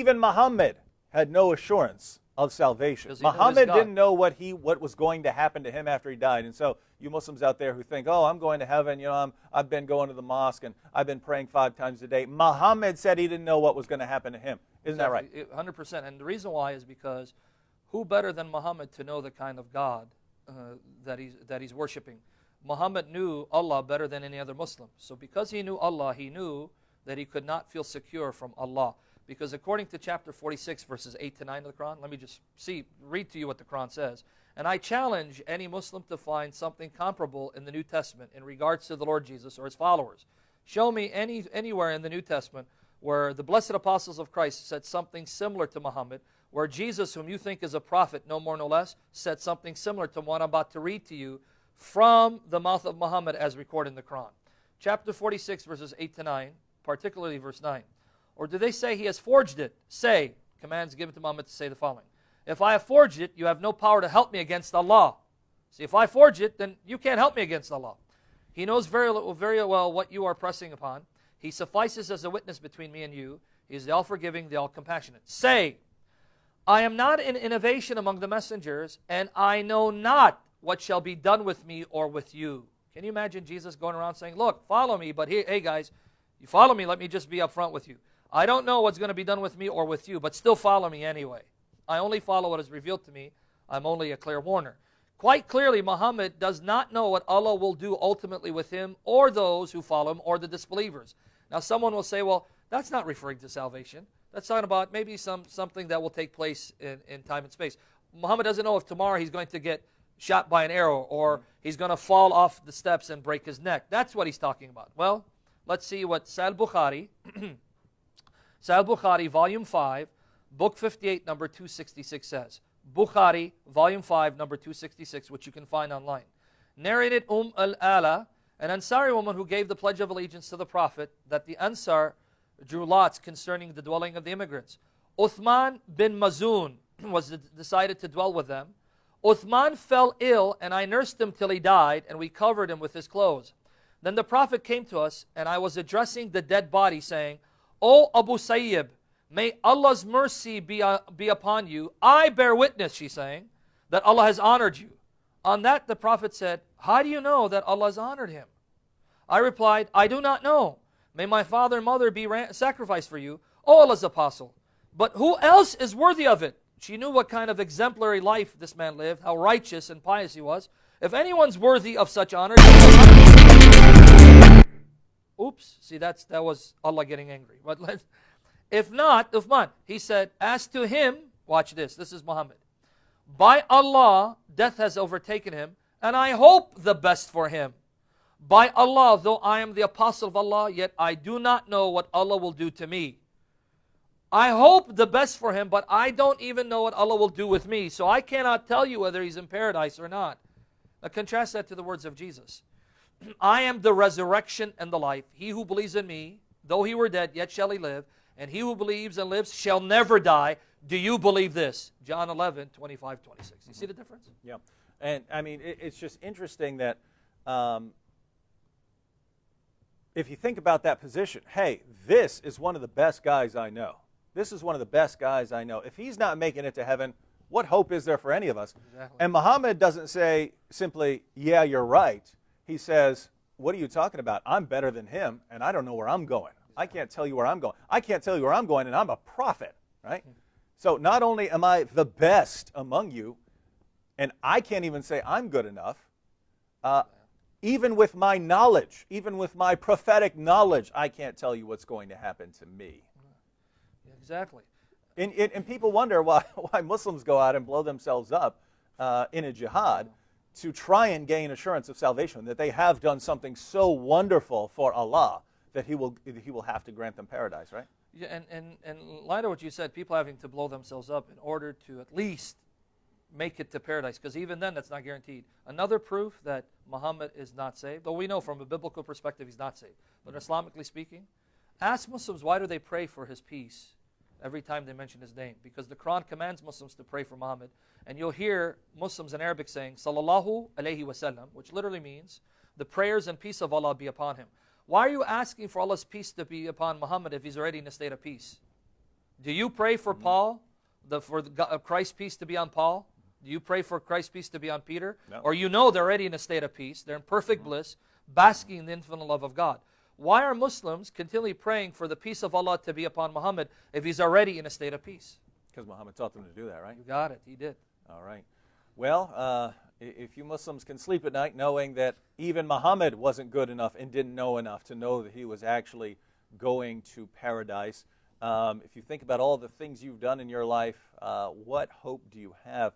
even Muhammad had no assurance of salvation. Muhammad didn't know what was going to happen to him after he died. And so you Muslims out there who think, oh, I'm going to heaven, you know, I've been going to the mosque and I've been praying 5 times a day. Muhammad said he didn't know what was going to happen to him. Isn't that right? 100%. And the reason why is because who better than Muhammad to know the kind of God that he's worshiping? Muhammad knew Allah better than any other Muslim. So because he knew Allah, he knew that he could not feel secure from Allah. Because according to chapter 46, verses 8 to 9 of the Quran, let me just read to you what the Quran says. And I challenge any Muslim to find something comparable in the New Testament in regards to the Lord Jesus or his followers. Show me anywhere in the New Testament where the blessed apostles of Christ said something similar to Muhammad, where Jesus, whom you think is a prophet, no more no less, said something similar to what I'm about to read to you from the mouth of Muhammad as recorded in the Quran. Chapter 46, verses 8 to 9, particularly verse 9. Or do they say he has forged it? Say, commands given to Muhammad to say the following. If I have forged it, you have no power to help me against Allah. See, if I forge it, then you can't help me against Allah. He knows very well what you are pressing upon. He suffices as a witness between me and you. He is the all-forgiving, the all-compassionate. Say, I am not in innovation among the messengers, and I know not what shall be done with me or with you. Can you imagine Jesus going around saying, look, follow me, but hey guys, you follow me, let me just be upfront with you. I don't know what's going to be done with me or with you, but still follow me anyway. I only follow what is revealed to me. I'm only a clear warner. Quite clearly, Muhammad does not know what Allah will do ultimately with him or those who follow him or the disbelievers. Now someone will say, well, that's not referring to salvation. That's talking about maybe something that will take place in time and space. Muhammad doesn't know if tomorrow he's going to get shot by an arrow or he's going to fall off the steps and break his neck. That's what he's talking about. Well, let's see what Sahih Bukhari, Sahih Bukhari, volume 5, book 58, number 266 says. Bukhari, volume 5, number 266, which you can find online. Narrated al-Ala, an Ansari woman who gave the Pledge of Allegiance to the Prophet, that the Ansar drew lots concerning the dwelling of the immigrants. Uthman bin Mazun was decided to dwell with them. Uthman fell ill, and I nursed him till he died, and we covered him with his clothes. Then the Prophet came to us, and I was addressing the dead body, saying, O Abu Sayyib, may Allah's mercy be upon you. I bear witness, she's saying, that Allah has honored you. On that, the Prophet said, how do you know that Allah has honored him? I replied, I do not know. May my father and mother be sacrificed for you, O Allah's apostle. But who else is worthy of it? She knew what kind of exemplary life this man lived, how righteous and pious he was. If anyone's worthy of such honor, oops, see that was Allah getting angry. But if not, Uthman, he said, as to him, watch this is Muhammad. By Allah, death has overtaken him, and I hope the best for him. By Allah, though I am the apostle of Allah, yet I do not know what Allah will do to me. I hope the best for him, but I don't even know what Allah will do with me, so I cannot tell you whether he's in paradise or not. Now contrast that to the words of Jesus. I am the resurrection and the life. He who believes in me, though he were dead, yet shall he live. And he who believes and lives shall never die. Do you believe this? John 11, 25, 26. You see the difference? Yeah. And I mean, it's just interesting that if you think about that position, hey, this is one of the best guys I know. This is one of the best guys I know. If he's not making it to heaven, what hope is there for any of us? Exactly. And Muhammad doesn't say simply, yeah, you're right. He says, what are you talking about? I'm better than him, and I don't know where I'm going. I can't tell you where I'm going. I can't tell you where I'm going, and I'm a prophet, right? So not only am I the best among you, and I can't even say I'm good enough, even with my knowledge, even with my prophetic knowledge, I can't tell you what's going to happen to me. Exactly. And people wonder why Muslims go out and blow themselves up in a jihad to try and gain assurance of salvation, that they have done something so wonderful for Allah that He will have to grant them paradise, right? Yeah, and in light of what you said, people having to blow themselves up in order to at least make it to paradise, because even then that's not guaranteed. Another proof that Muhammad is not saved, though we know from a biblical perspective he's not saved, but Islamically speaking, ask Muslims why do they pray for his peace every time they mention his name, because the Quran commands Muslims to pray for Muhammad, and you'll hear Muslims in Arabic saying sallallahu alayhi wasallam, which literally means the prayers and peace of Allah be upon him. Why are you asking for Allah's peace to be upon Muhammad if he's already in a state of peace? Do you pray for Paul, Christ's peace to be on Paul? Do you pray for Christ's peace to be on Peter? No. Or you know they're already in a state of peace. They're in perfect bliss, basking in the infinite love of God. Why are Muslims continually praying for the peace of Allah to be upon Muhammad if he's already in a state of peace? Because Muhammad taught them to do that, right? You got it. He did. All right. Well, if you Muslims can sleep at night knowing that even Muhammad wasn't good enough and didn't know enough to know that he was actually going to paradise, if you think about all the things you've done in your life, what hope do you have